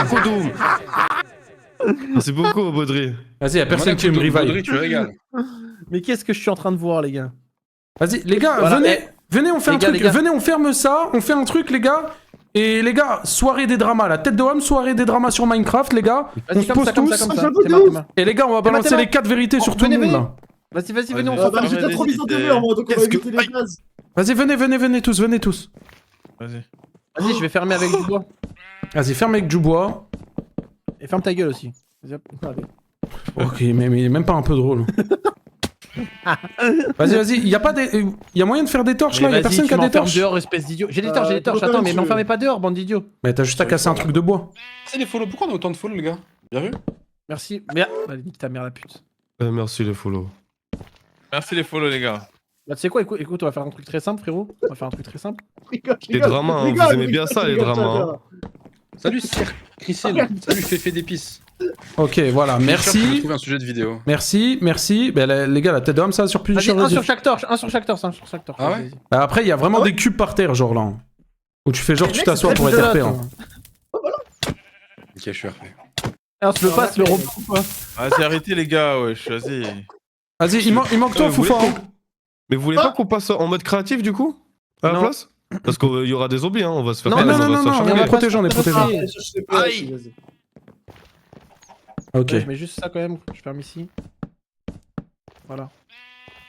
Kodoum. Merci beaucoup, Baudry. Vas-y, y'a personne qui me revive. Baudry, tu régales. Mais qu'est-ce que je suis en train de voir, les gars? Vas-y, les gars, Voilà, venez, on fait un les gars, truc. les gars. Venez, on ferme ça, on fait un truc, les gars. Et les gars, soirée des dramas, la tête de homme, soirée des dramas sur Minecraft, les gars. On Vas-y, se comme pose ça, comme tous. ça, comme ça. j'avoue, Théma, de ouf. Théma. Et les gars, on va Théma, balancer Théma. les 4 vérités sur tout le venez, monde, là. Vas-y, venez, on Vas-y. va faire J'ai déjà trop mis en demi-heure, moi, donc on va Qu'est-ce que- éviter les phases. Vas-y, venez tous. Vas-y. Vas-y, je vais fermer avec du bois. Vas-y, ferme avec du bois. Et ferme ta gueule aussi. Vas-y, hop. Allez. Ok, mais il est même pas un peu drôle. Vas-y, y'a moyen de faire des torches là, y'a Vas-y, personne tu qui a des m'enfermes torches. dehors, espèce d'idiot. J'ai des torches, attends, mais m'enfermez pas dehors, bande d'idiots. Mais t'as juste à casser un truc de bois. C'est les follow. Pourquoi on a autant de follow, les gars? Bien vu? Merci. Merde. Allez, nique ta mère la pute. Merci les follow. Merci les follow, les gars. Bah, tu sais quoi, écoute, on va faire un truc très simple, frérot. On va faire un truc très simple. Les dramas, hein, vous aimez bien ça, les dramas. hein. Salut, Sir Chrissel. Salut, Féfé d'épices. Ok, voilà, J'ai merci. trouvé un sujet de vidéo. Merci. Ben, les gars, la tête d'homme, ça sur Vas-y, plusieurs. un sur chaque torche, un sur chaque torche. Ah ouais Vas-y. Après, il y a vraiment des cubes par terre, genre là. Où tu fais genre, tu t'assois pour être RP. hein. Ok, je suis RP. Eh, on se le passe, le robot ou pas? Vas-y, arrêtez les gars, wesh, vas-y. Vas-y, il manque toi, vous voulez Foufa. hein. Mais vous voulez pas qu'on passe en mode créatif du coup? À la Non. place? Parce qu'il y aura des zombies, hein, on va se faire Non, on va non, se non, faire on charger. est protégés, on est protégés. Aïe. Ok. Ouais, je mets juste ça quand même, je ferme ici. Voilà.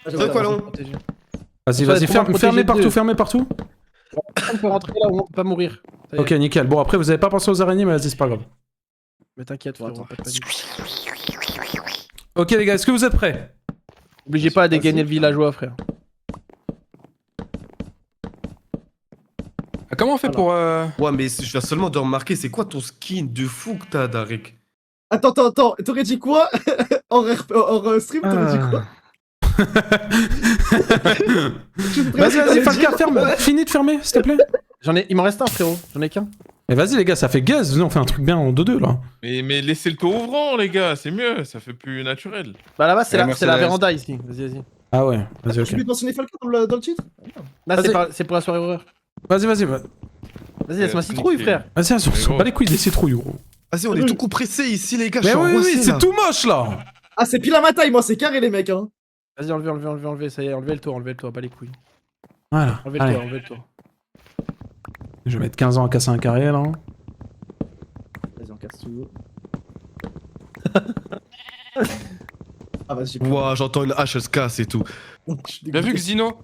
C'est quoi, long? Vas-y, fermez partout. On peut rentrer là où on peut pas mourir. Ça y est. Ok, nickel. Bon, après, vous avez pas pensé aux araignées, mais vas-y, c'est pas grave. Mais t'inquiète, frérot, pas de panique. Ok, les gars, est-ce que vous êtes prêts? Obligez pas à dégainer le villageois, frère. Ah, comment on fait pour. Ouais, mais je viens seulement de remarquer, c'est quoi ton skin de fou que t'as, Darik? Attends, t'aurais dit quoi? Hors stream, t'aurais dit quoi? Vas-y, Falca, ferme. Finis de fermer, s'il te plaît. Il m'en reste un, frérot. J'en ai qu'un. Mais vas-y, les gars, ça fait gaze. Venez, on fait un truc bien en 2-2 là. Mais laissez le tour ouvrant, les gars, c'est mieux, ça fait plus naturel. Bah là-bas, c'est Ouais, la Mercedes. véranda ici. Vas-y. Ah ouais, vas-y, Je ok. vais mentionner Falcon dans le titre? Là, Vas-y. c'est pour la soirée horreur. Vas-y. Vas-y, laisse ma citrouille, frère. Vas-y, on s'en gros. bat les couilles des citrouilles, gros. Vas-y, on est tout coup pressé ici, les gars. Mais je suis oui, angoissé, c'est là. tout moche là. Ah, c'est pile à ma taille, moi, c'est carré, les mecs, hein. Vas-y, enlevez, ça y est, enlevez le toit, bas les couilles. Voilà. Enlevez Allez. le toit. Je vais mettre 15 ans à casser un carré là. Vas-y, on casse tout. Ah, vas-y. Ouah, j'entends une hache, elle se casse et tout. Bien vu, Xino.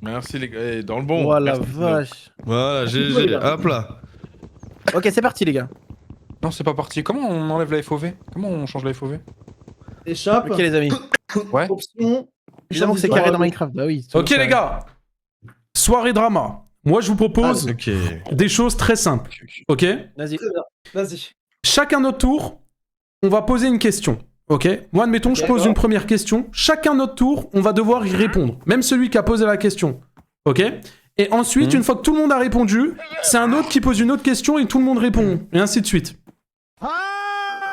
Merci les gars, eh, dans le bon. Oh la merci, Xino. vache. Voilà, GG, hop là. Ok, c'est parti, les gars. Non, c'est pas parti. Comment on enlève la FOV? Comment on change la FOV? Échappe. Ok, les amis. Ouais. Option. Évidemment que c'est carré dans Minecraft. Bah oui. Ok, les gars. Soirée drama. Moi, je vous propose Ok. des choses très simples. Ok? Vas-y. Vas-y. Chacun notre tour, on va poser une question. Ok? Moi, admettons, je pose D'accord. une première question. Chacun notre tour, on va devoir y répondre. Même celui qui a posé la question. Ok? Et ensuite, une fois que tout le monde a répondu, c'est un autre qui pose une autre question et tout le monde répond. Et ainsi de suite.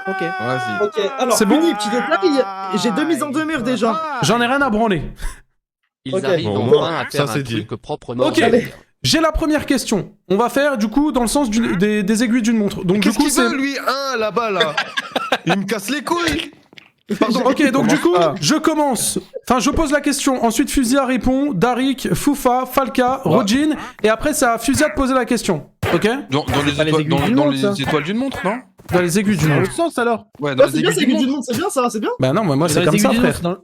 Ok. Vas-y. Ok, alors, C'est bon Puni, petit détail. J'ai 2 mises en demeure déjà. J'en ai rien à branler. Ils Ok. arrivent Bon, enfin moi, à ça, faire c'est un dit. truc proprement. Ok. J'ai la première question. On va faire du coup dans le sens des aiguilles d'une montre. Donc du Qu'est-ce coup qu'il c'est. veut, lui? Là-bas, là. Il me casse les couilles. Pardon. Ok, donc du coup, Ah. je commence. Enfin, je pose la question. Ensuite, Fusia répond. Darik, Foufa, Falca, Rojin. Et après, c'est à Fusia de poser la question. Ok? Dans les pas les étoiles, aiguilles d'une dans montre, les ça. étoiles d'une montre, non? Dans les aiguilles d'une Dans montre. l'autre sens alors. Ouais, dans Ah, les c'est bien, aiguilles c'est d'une aiguille montre. du monde, c'est bien ça, c'est bien. Bah non, mais moi c'est Dans comme les ça, aiguilles d'une frère. montre,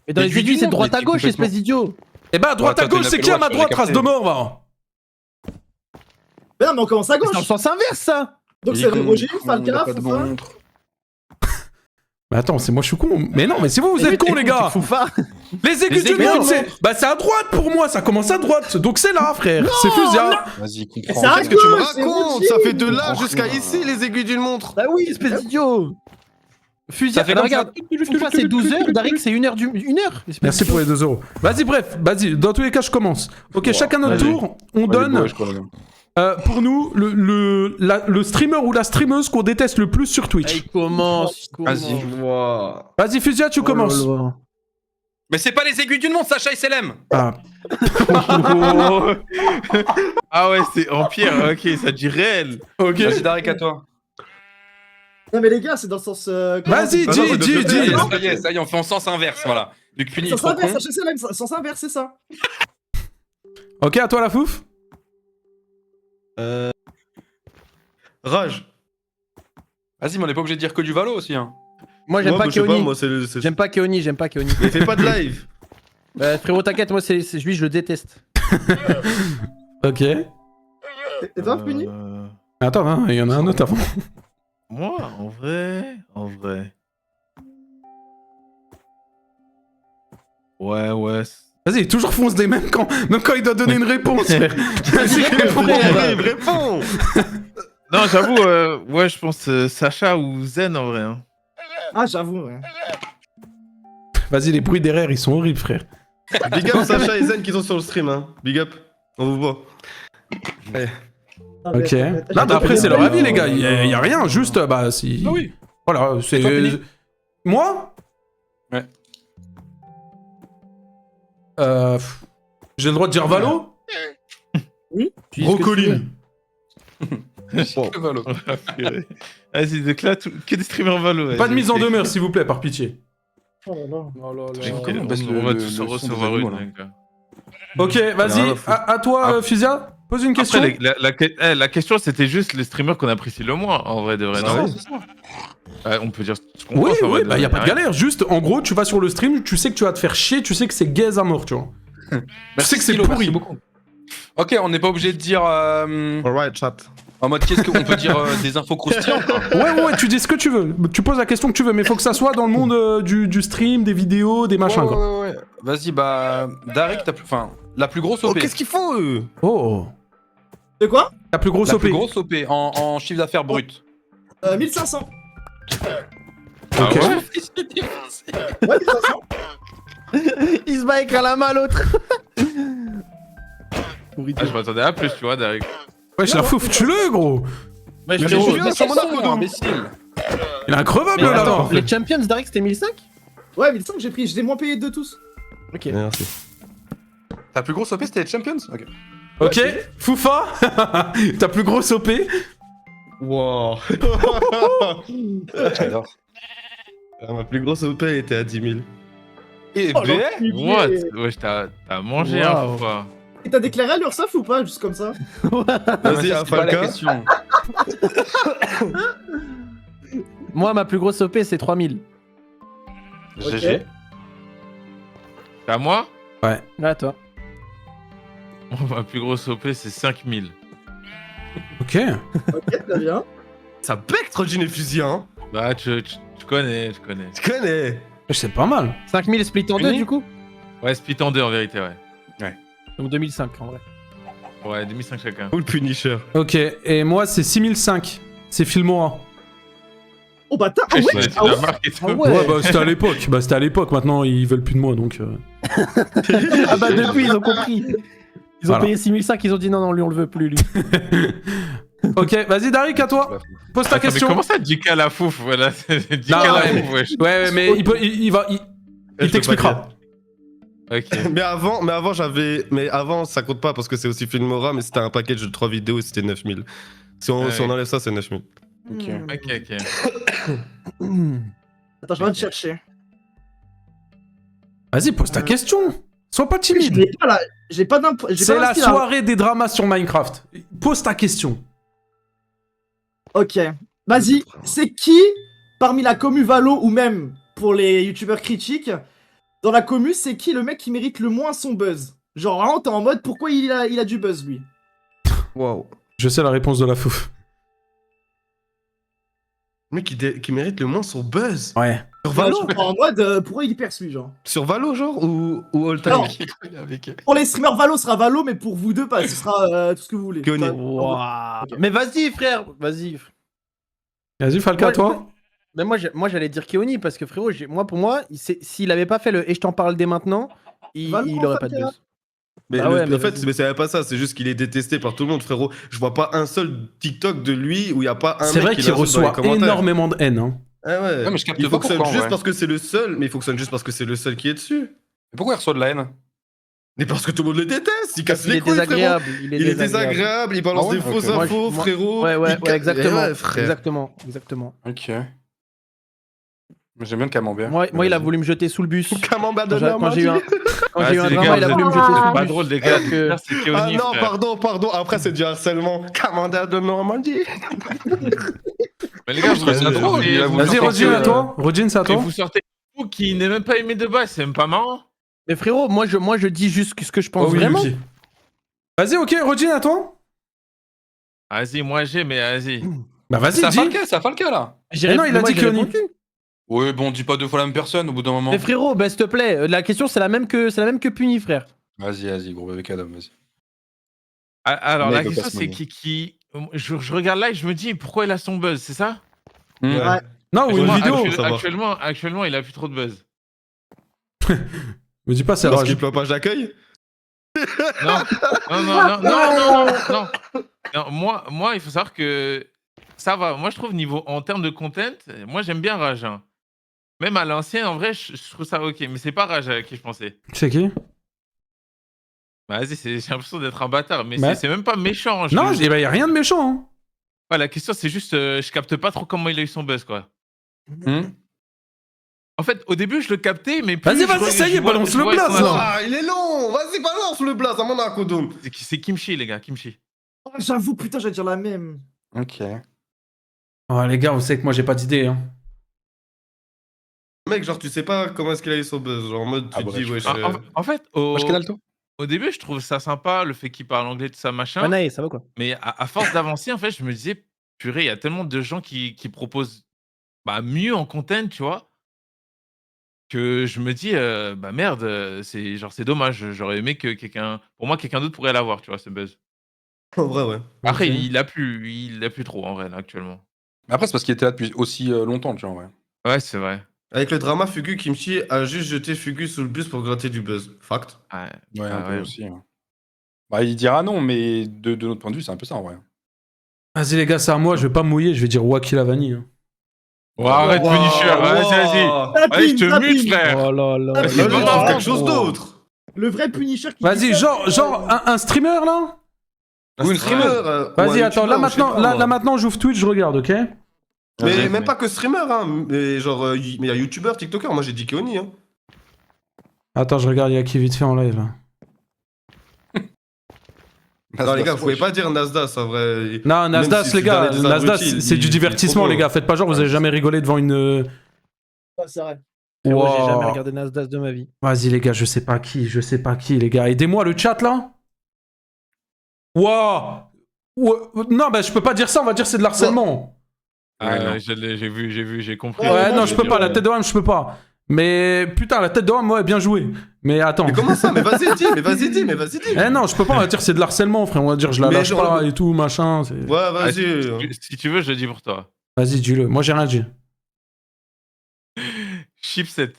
Et dans les Aiguille aiguilles, d'une c'est montre, droite à mais gauche, complètement. espèce d'idiot. Et bah, à droite Ouais, à toi, gauche, t'es c'est qui à ma sur les droite, race de captés. mort, va? Mais non, mais on commence à C'est dans le gauche. sens inverse, ça. Donc Il c'est est con, Roger, on a Falca, pas de Foufa. montre. Mais attends, c'est moi, je suis con. Mais non, mais c'est vous, vous êtes cons, les gars. Foufa. Les aiguilles Les d'une aiguilles montre, d'une c'est. Bah, c'est à droite pour moi, ça commence à droite. Donc c'est là, frère. C'est Fusia. Vas-y, C'est comprends. à Qu'est-ce que tu me gauche, c'est racontes? Roger. Ça fait de là Oh, jusqu'à rien. ici, les aiguilles d'une montre. Bah oui, espèce d'idiot. Fusia, Ça fait alors comme ça. regarde. Foufa, c'est 12 heures. Darik, c'est 1 heure. 1 heure. espèce Merci d'idiot. pour les 2 euros. Vas-y, bref, vas-y. Dans tous les cas, je commence. Ok, chacun notre vas-y. tour. On donne. Pour nous, le streamer ou la streameuse qu'on déteste le plus sur Ah, Twitch. il commence. Vas-y. Vas-y, Fusia, tu commences. Oh là là. Mais c'est pas les aiguilles d'une montre, Sacha SLM. Ah, Ah ouais, c'est empire, ok, ça dit réel. ok. Vas-y, Darik, à toi. Non mais les gars, c'est dans le sens... Vas-y, Bah non, c'est dis. Ça y est, on fait en sens inverse, voilà. Vu que Puni est Sens trop inverse, con. je sais là, sens inverse, c'est ça. Ok, à toi la fouf. Rage. Vas-y, mais on est pas obligé de dire que du Valo aussi, hein. Moi, j'aime pas je sais pas, Keoni. moi, c'est le. J'aime pas Keoni, j'aime pas Keoni. Il fait pas de live. Frérot, t'inquiète, moi, c'est lui, je le déteste. Ok. Et toi, Puni Attends, hein, il y en a un autre avant. Moi, en vrai. Ouais. Vas-y, toujours fonce des mêmes quand il doit donner une réponse, frère. Vas-y, réponds. Réponds. Non, j'avoue, ouais, je pense Sacha ou Zen en vrai. Hein. Ah, j'avoue, ouais. Vas-y, les bruits derrière, ils sont horribles, frère. Big up Sacha et Zen qui sont sur le stream, hein. Big up. On vous voit. Allez. Ok. Là, après, c'est leur avis, les gars. Il y a rien, juste, bah, si. Ah oui. Voilà, c'est. toi, Penny Moi Ouais. J'ai le droit de dire Valo Brocoli. Que Valo. Vas-y, donc là, que des streamers Valo. Pas de mise en demeure, s'il vous plaît, par pitié. Oh là là. Oh là là. Ok, Comment on baisse on va le tous son recevoir des une, animaux, là. les gars. Ok, vas-y, rien à foutre. à toi, Fusia, pose une question. Après, la question, c'était juste les streamers qu'on apprécie le moins, en vrai, de vrai. Ah non ouais. On peut dire ce qu'on Oui, pense, en vrai, oui, bah y a pas de vrai. galère. Juste, en gros, tu vas sur le stream, tu sais que tu vas te faire chier, tu sais que c'est gaze à mort, tu vois. Tu sais que c'est Stylo, pourri. merci beaucoup. Ok, on n'est pas obligé de dire Alright, chat. en mode qu'est-ce qu'on peut dire des infos croustillantes. Quoi. Ouais, tu dis ce que tu veux. Tu poses la question que tu veux, mais faut que ça soit dans le monde du stream, des vidéos, des machins, quoi. Ouais. Vas-y, bah Darik, enfin la plus grosse Oh, OP. qu'est-ce qu'ils font, eux? Oh. De quoi La plus grosse La OP. plus grosse OP en chiffre d'affaires brut. 1500. Ah Ok. ouais Ouais, 1500. Il se bat avec la main à l'autre. Ah, je m'attendais à plus, tu vois, Derek. Wesh, la fouf, tue-le, gros. Ouais, Mais frérot, je viens sur mon arc, Odom. imbécile. Il est increvable, mais là. attends, les Champions, Darek, c'était 1005? Ouais, 1500 que j'ai pris, je l'ai moins payé de tous. Ok. Merci. Ta plus grosse OP c'était les Champions. Ok. Ok, Foufa. Ta plus grosse OP. Wow. J'adore. Ma plus grosse OP était à 10 000. Et Oh, BR What? Wesh, t'as mangé un Wow. fois. Et t'as déclaré à l'URSSAF ou pas, juste comme ça? Vas-y, c'est pas la Falca. question. Moi, ma plus grosse OP, c'est 3000. Ok. GG. C'est à moi? Là, toi. Ma plus grosse OP, c'est 5000. Ok. Ok, très bien. Ça bec, Trojin et Fusil, hein. Bah, tu connais. Tu connais. C'est pas mal. 5000 split en 2, Fini du coup? Ouais, split en deux, en vérité, ouais. Donc 2005, en vrai. Ouais, 2005 chacun. Ou le Punisher. Ok, et moi, c'est 6005. C'est Filmora. Oh bah t'as... Ah Wesh, ouais, tu ah ouais. l'as marqué, toi. Ah ouais. Ouais, bah, c'était à l'époque. C'était à l'époque. Maintenant, ils veulent plus de moi, donc. Ah bah depuis, ils ont compris. Ils ont Voilà. payé 6005, ils ont dit non, lui, on le veut plus, lui. Ok, vas-y, Darik, à toi. Pose ta Attends, mais question. comment ça, JK la fouf? Voilà, c'est JK Non, la ouais, fouf, wesh. Ouais, mais il va. Il t'expliquera. Ok. Mais avant j'avais. Mais avant, ça compte pas parce que c'est aussi Filmora, mais c'était un package de 3 vidéos et c'était 9000. Si on, Ouais. si on enlève ça, c'est 9000. Ok. Ok. Attends, je vais te chercher. Vas-y, pose ta question. Sois pas Je timide. l'ai pas là, j'ai pas d'info. j'ai C'est pas la l'inspi, là. soirée des dramas sur Minecraft. Pose ta question. Ok. Vas-y, c'est qui, parmi la commu Valo ou même pour les youtubeurs critiques, dans la commu, c'est qui le mec qui mérite le moins son buzz? Genre, vraiment, t'es en mode, pourquoi il a du buzz, lui? Waouh. Je sais la réponse de la fouf. Le mec qui mérite le moins son buzz. Ouais. Sur Enfin, Valo je suis en mode, pourquoi il perçu, genre? Sur Valo, genre ou all time Non. Avec... Pour les streamers Valo, ce sera Valo, mais pour vous deux, pas. Ce sera tout ce que vous voulez. Keoni. Enfin, Waouh. Ok. Mais vas-y, frère, vas-y. Vas-y, Falca, Moi, toi. Mais moi j'allais dire Keoni parce que frérot, pour moi, s'il avait pas fait le et je t'en parle dès maintenant, il Valorant, aurait pas de Falca. buzz. Mais Bah ouais, mais en fait, vas-y. mais c'est pas ça, c'est juste qu'il est détesté par tout le monde, frérot. Je vois pas un seul TikTok de lui où il y a pas un C'est mec vrai qui qu'il l'insulte dans les reçoit commentaires. énormément de haine. Hein. Ah ouais. Ouais, mais je capte Il pas fonctionne pourquoi, en juste vrai. parce que c'est le seul, mais il fonctionne juste parce que c'est le seul qui est dessus. Pourquoi il reçoit de la haine? Mais parce que tout le monde le déteste, il casse Il les est couilles, frérot. désagréable. Il est désagréable, il balance Ah ouais, des fausses ok. infos, Moi, frérot. Ouais, Il exactement. ouais, frère. Exactement. Ok. Mais j'aime bien le camembert. Moi, il a voulu me jeter sous le bus. Camembert de Quand j'ai eu un, quand Ah, j'ai eu un c'est les drama, gars, il a vous voulu me êtes- jeter sous c'est le pas bus. drôle, les gars. Alors que- Ça, c'est Ah Keoni, non, frère. pardon, après c'est du harcèlement. Camembert de Normandie. Mais les gars, vous Ouais, êtes c'est drôle. drôle, il a voulu Vas-y, sortir, Rodin, à toi. Rodin, c'est à Et toi. vous sortez vous qui n'est même pas aimé de base, c'est même pas marrant. Mais frérot, moi je dis juste ce que je pense Oh oui, vraiment. Lucky. Vas-y, ok, Rodin, à toi. Vas-y, moi j'ai, mais vas-y. Bah vas-y, Ça dis. fait le cas là. Mais non, il a dit Keoni. répondu. Ouais, bon, dis pas deux fois la même personne au bout d'un moment. Mais frérot, bah, s'il te plaît, la question c'est la même que Puni, frère. Vas-y, gros bébé Adam, vas-y. Alors la Mec, question passe c'est money. je regarde là et je me dis pourquoi il a son buzz, c'est ça? Hmm. Ouais. Non, ou une Moi, vidéo. ça va. actuellement il a plus trop de buzz. Me dis pas, c'est Parce rage. qu'il pleut pas d'accueil. Non, non. Non, moi, il faut savoir que ça va. Moi, je trouve en termes de content, moi, j'aime bien Rage. Hein. Même à l'ancienne, en vrai, je trouve ça ok. Mais c'est pas Rage à qui je pensais. C'est qui? Bah, vas-y, j'ai l'impression d'être un bâtard. Mais Ouais. c'est même pas méchant. Non, il y a rien de méchant. Hein. Ouais, la question, c'est juste, je capte pas trop comment il a eu son buzz, quoi. Hmm. En fait, au début, je le captais, mais plus Vas-y, je ça y est, je vois- balance je le vois blaze, son- là. Ah, il est long. Vas-y, balance le blaze à mon Akodoum. C'est Kimchi, les gars, Kimchi. Oh, j'avoue, putain, j'allais dire la même. Ok. Oh, les gars, vous savez que moi, j'ai pas d'idée. Hein. Mec, genre, tu sais pas comment est-ce qu'il a eu son buzz. Genre, en mode, tu Ah, te bref. dis, wesh. En fait, Wesh, Kenalto. au début, je trouve ça sympa, le fait qu'il parle anglais, tout ça, machin. Manae, ça va quoi? Mais à force d'avancer, en fait, je me disais, purée, il y a tellement de gens qui proposent mieux en content, tu vois, que je me dis, bah merde, c'est dommage. J'aurais aimé que pour moi, quelqu'un d'autre pourrait l'avoir, tu vois, ce buzz. En vrai, ouais. Après, Ok. il a plus trop, en vrai, là, actuellement. Mais après, c'est parce qu'il était là depuis aussi longtemps, tu vois, ouais. Ouais, c'est vrai. Avec le drama, Fugu Kimchi a juste jeté Fugu sous le bus pour gratter du buzz. Fact. Ouais. Ouais, un Ah peu ouais. aussi. Hein. Bah, il dira non, mais de notre point de vue, c'est un peu ça en vrai. Vas-y, les gars, c'est à moi. Je vais pas me mouiller. Je vais dire Waki la vanille. Hein. Ouais, arrête, Wow, Punisher, vas-y. wow. Allez, je te Zapine. mute, frère. Oh là là. Ah, c'est Vas-y, pas trouve marrant. quelque chose d'autre. Le vrai Punisher qui. Vas-y, dit ça, genre un streamer, là. Ou une streamer. Vas-y, ou un attends, là youtubeur, je sais maintenant, pas, là, moi. là maintenant, j'ouvre Twitch, je regarde, ok? Mais Vas-y, même pas que streamer, hein. Mais genre, mais il y a youtubeur, tiktoker. Moi, j'ai dit Keoni, hein. Attends, je regarde, il y a qui vite fait en live, là. Non, les gars, vous pouvez pas dire Nasdaq, en vrai. Non, Nasdaq, si les c'est gars, dans les Nasdaq, abrutis, c'est du il est divertissement, trop les gars. Faites pas genre, vous avez jamais rigolé devant une. Ouais, c'est vrai. Frérot, j'ai Wow. jamais regardé Nasdaq de ma vie. Vas-y, les gars, je sais pas qui, les gars. Aidez-moi, le chat, là. Wow. Non, bah, je peux pas dire ça, on va dire c'est de l'harcèlement. Ah, Ouais, non. j'ai compris. Ouais, non, non, je peux pas, la tête de Ham, je peux pas. Mais putain, la tête de Ham, ouais, bien joué. Mais attends. Mais comment ça? Mais vas-y, dis, mais vas-y, dis. Eh non, je peux pas, on va dire c'est de l'harcèlement, frère. On va dire je la Mais lâche genre, pas et tout, machin. c'est- Ouais, Ah, vas-y. si tu veux, je le dis pour toi. Vas-y, dis-le. Moi, j'ai rien dit. Chipset.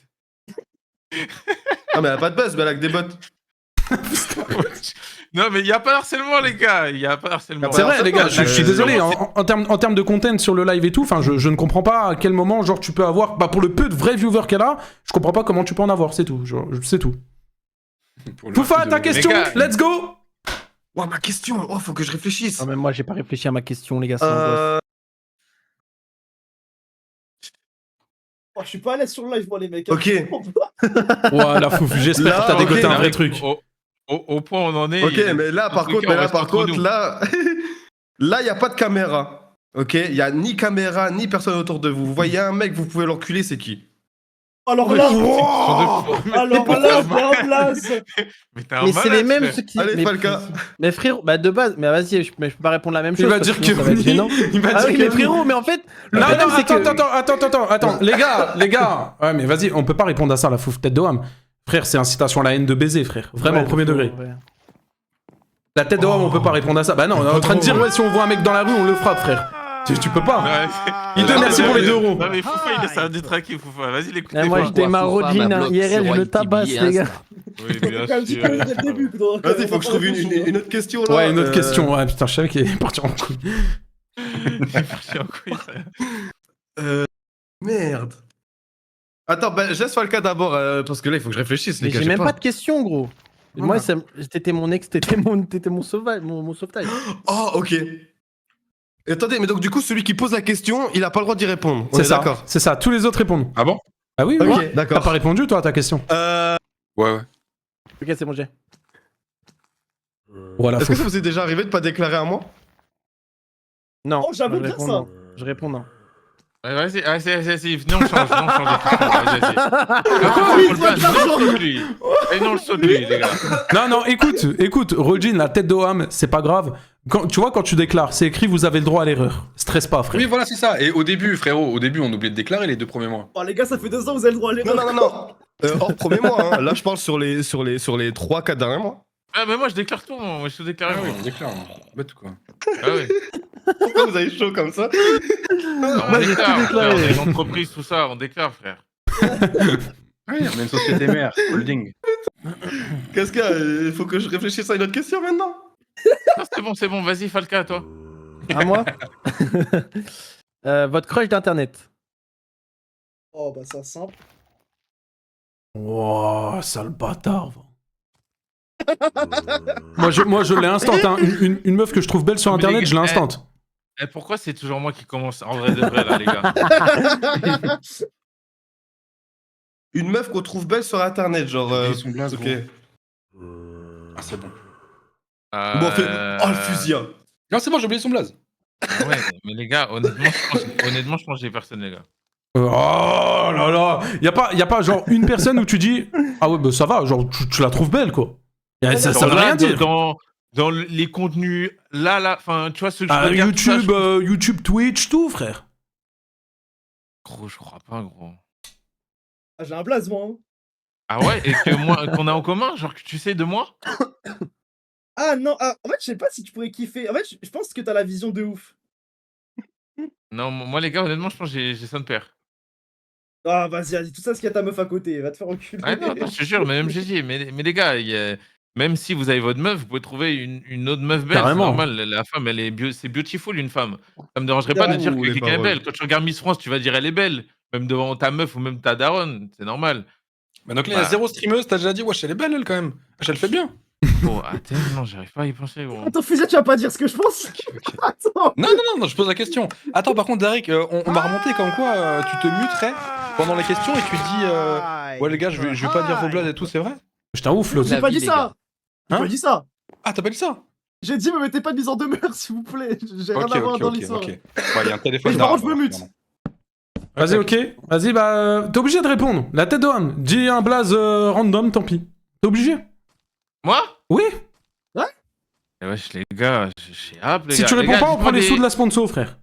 Ah, mais elle a pas de buzz, mais elle a que des bots. Non, mais il n'y a pas d'harcèlement, les gars. Il n'y a pas d'harcèlement. C'est vrai, les gars, je suis désolé. hein. En termes de content sur le live et tout, enfin, je ne comprends pas à quel moment, genre, tu peux avoir. Bah, pour le peu de vrais viewers qu'elle a, je comprends pas comment tu peux en avoir, c'est tout. Genre, c'est tout. Pour le Foufa, coup de- ta question, gars, let's go! Oh, ma question. Oh, faut que je réfléchisse. Non, mais moi j'ai pas réfléchi à ma question, les gars. c'est un boss. Oh, je suis pas à l'aise sur le live, moi, les mecs. Ok. Voilà, fouf, j'espère Là, que t'as dégoté ok. un vrai truc. Au point où on en est. Ok, mais là, par contre, nous. là, là, y a pas de caméra. Ok, y a ni caméra, ni personne autour de vous. Vous voyez un mec, vous pouvez l'enculer, c'est qui? Alors là, Mais alors là, c'est en place. t'es un Mais c'est les malade, mêmes frère. ceux qui. Allez, mais, Falca. mais frérot, bah de base, mais vas-y, mais je peux pas répondre la même chose. Il va parce dire que sinon, ça va être que gênant. il va Ah dire oui, que mais frérot, mais en fait, le Non, problème non, c'est que. attends, les gars. Ouais, mais vas-y, on peut pas répondre à ça, la fouf tête de Ham. Frère, c'est incitation à la haine de baiser, frère. Vraiment, Ouais, au premier degré. ouais. La tête de Ham, on peut pas répondre à ça. Bah non, on est en train de dire, ouais, si on voit un mec dans la rue, on le frappe, frère. Tu peux pas. Ouais, Il te merci pour les 2 euros. Non, mais Foufa, il essaie de détraquer, Foufa. Vas-y, l'écoute. Ouais, moi, j'étais Marodine, hein, IRL, je le tabasse, les gars. Oui, T'as bien quand même dit sûr. que dès le début. donc, Vas-y, faut que je trouve on une autre question là. Ouais, une autre question. Ouais, putain, je savais qu'il est parti en couille. Il est parti en couille, ça. Merde. Attends, bah, je laisse Falca d'abord, parce que là, il faut que je réfléchisse, les Mais gars. j'ai même pas de question, gros. Moi, t'étais mon ex, t'étais mon sauvetage. Mon sauvetage. Oh, ok. Et attendez, mais donc du coup, celui qui pose la question, il a pas le droit d'y répondre. On C'est est ça. d'accord. C'est ça. Tous les autres répondent. Ah bon? Ah oui, oui. Ok, T'as d'accord. pas répondu, toi, à ta question. Ouais. Ok, c'est bon, j'ai. Voilà, Est-ce que faut... ça vous est déjà arrivé de pas déclarer à moi? Non. Oh, j'avoue je bien réponds ça. non. Je réponds non. Vas-y, venez, on change. Vas-y. Oui, On saute lui. Et non, on le saute lui, les gars. Non, écoute, Rojin, la tête d'Oham, c'est pas grave. Tu vois, quand tu déclares, c'est écrit, vous avez le droit à l'erreur. Stresse pas, frère. Oui, voilà, c'est ça. Et au début, frérot, on oubliait de déclarer les 2 premiers mois. Oh, les gars, ça fait 2 ans, vous avez le droit à Non, l'erreur. non. Hors premier mois, hein. Là, je parle sur les 3-4 derniers mois. Ah, mais moi, je déclare tout, moi, je te déclare. Ah oui, on déclare. Bête quoi. Ah ouais. Pourquoi vous avez chaud comme ça? Non, on déclare, frère, on est une entreprise, tout ça, on déclare, frère. Oui, on a une société mère, holding. Qu'est-ce qu'il y a? Il faut que je réfléchisse à une autre question maintenant. Non, c'est bon, vas-y, Falca, toi. À moi. Votre crush d'internet. Oh, bah, ça, simple. Wow, sale bâtard. va. moi, je l'ai instant. Hein. Une meuf que je trouve belle sur Mais les internet, gars, je l'ai instant. Et pourquoi c'est toujours moi qui commence en vrai de vrai, là, les gars? Une meuf qu'on trouve belle sur internet, genre. Ils sont blagues, Ok. gros. Ah, c'est bon. Bon, oh, le fusil. Non, c'est bon, j'ai oublié son blaze. Ouais, mais les gars, honnêtement, je pense que j'ai personne, les gars. Oh là là. Y a pas genre une personne où tu dis ah ouais, bah ça va, genre tu la trouves belle, quoi. Ça Genre veut là, rien dire. Dans les contenus, là, enfin, tu vois, ce que je Ah, regarde, tout ça, YouTube, YouTube, Twitch, tout, frère. Gros, je crois pas, gros. Ah, j'ai un blaze, moi. Hein. Ah ouais, et que moi, qu'on a en commun, genre que tu sais de moi? Ah, non. Ah, en fait, je sais pas si tu pourrais kiffer. En fait, je pense que t'as la vision de ouf. Non, moi, les gars, honnêtement, je pense que j'ai ça de père. Ah, vas-y, tout ça, ce qu'il y a ta meuf à côté. Va te faire reculer. Ah, non, je te jure, mais même j'ai dit, mais les gars, même si vous avez votre meuf, vous pouvez trouver une autre meuf belle. C'est Carrément. normal, la femme, elle est c'est beautiful, une femme. Ça me dérangerait pas de dire Ouh, que les quelqu'un est paroles. belle. Quand tu regardes Miss France, tu vas dire elle est belle, même devant ta meuf ou même ta daronne, c'est normal. Bah, donc là, il y a Bah. 0 streameuse, t'as déjà dit, wesh, elle est belle, elle, quand même. Wesh, elle fait bien. Oh, attends, non, j'arrive pas à y penser, gros. Attends, Fusia, tu vas pas dire ce que je pense. Ok. Attends. Non, je pose la question. Attends, par contre, Derek, on m'a remonté comme quoi tu te muterais pendant les questions et tu dis ouais, les gars, je vais pas dire vos blazes et tout, c'est vrai? J'étais un ouf, l'autre. J'ai La pas vie, dit les ça. gars. J'ai Hein pas dit ça. Ah, t'as pas dit ça? J'ai dit, me mettez pas de mise en demeure, s'il vous plaît. J'ai rien à voir dans l'histoire. ok. Ouais, il y a un téléphone Mais par contre, je me d'arabe, mute. pardon. Vas-y, ok. Vas-y, bah t'es obligé de répondre. La tête d'Oham. Dis un blaze random, tant pis. T'es obligé. Moi? Oui. Eh wesh, les gars, j'ai hâte, les Si gars. tu Les réponds gars, pas, on dites-moi prend les des- sous de la sponsor, frère.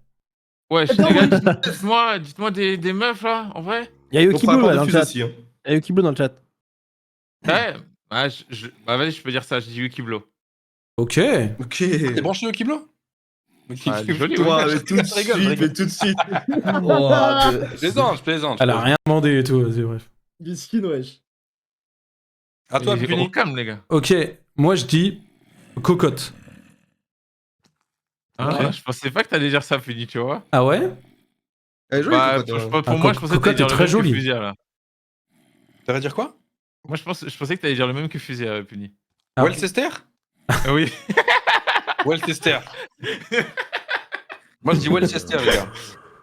Wesh, Attends, les gars, dites-moi des meufs, là, en vrai. Il y a On Yuki fera Blue pas là, de dans le fuse chat. aussi. Hein. Il y a Yuki Blue dans le chat. Ouais, bah, bah vas-y, je peux dire ça, je dis Wikiblo. Ok. Ok. T'es branché au Kiblo? Ah, elle est jolie, ouais. Toi, mais tout de Je rigole, suite, je rigole. mais tout de suite. Je plaisante. Elle a rien demandé et tout. Vas-y, bref. Miskin, wesh. À toi, J'ai Puni. au calme, les gars. Ok. Moi, je dis cocotte. Hein, Ok. Je pensais pas que t'allais dire ça, Puni, tu vois. Ah ouais? Elle est jolie, Bah, Cocotte, pour hein. pour Ah, moi, je pensais que Cocotte t'allais dire est le très même jolie. que Fusia, là. T'allais dire quoi? Moi, je pensais que t'allais dire le même que Fusia, Puni. Ah, Wellchester? Ah oui. Wellchester. Moi, je dis Wellchester, les gars.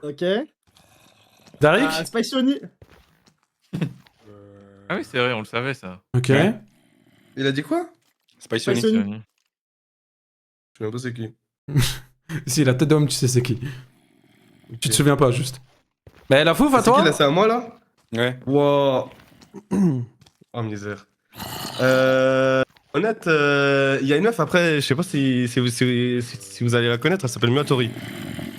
Ok. Darik? Ah, Spicy Oni. Ah oui, c'est vrai, on le savait, ça. Ok. Ouais. Il a dit quoi? Spicy Spicy Sony. Sony. Je sais même pas c'est qui. Si, la tête d'homme, tu sais c'est qui. Tu te souviens pas, juste. Mais la fouf, à C'est qui toi? là? C'est à moi là? Ouais. Wow. Oh misère. Honnête, il y a une meuf après, je sais pas si vous allez la connaître, elle s'appelle Miatori.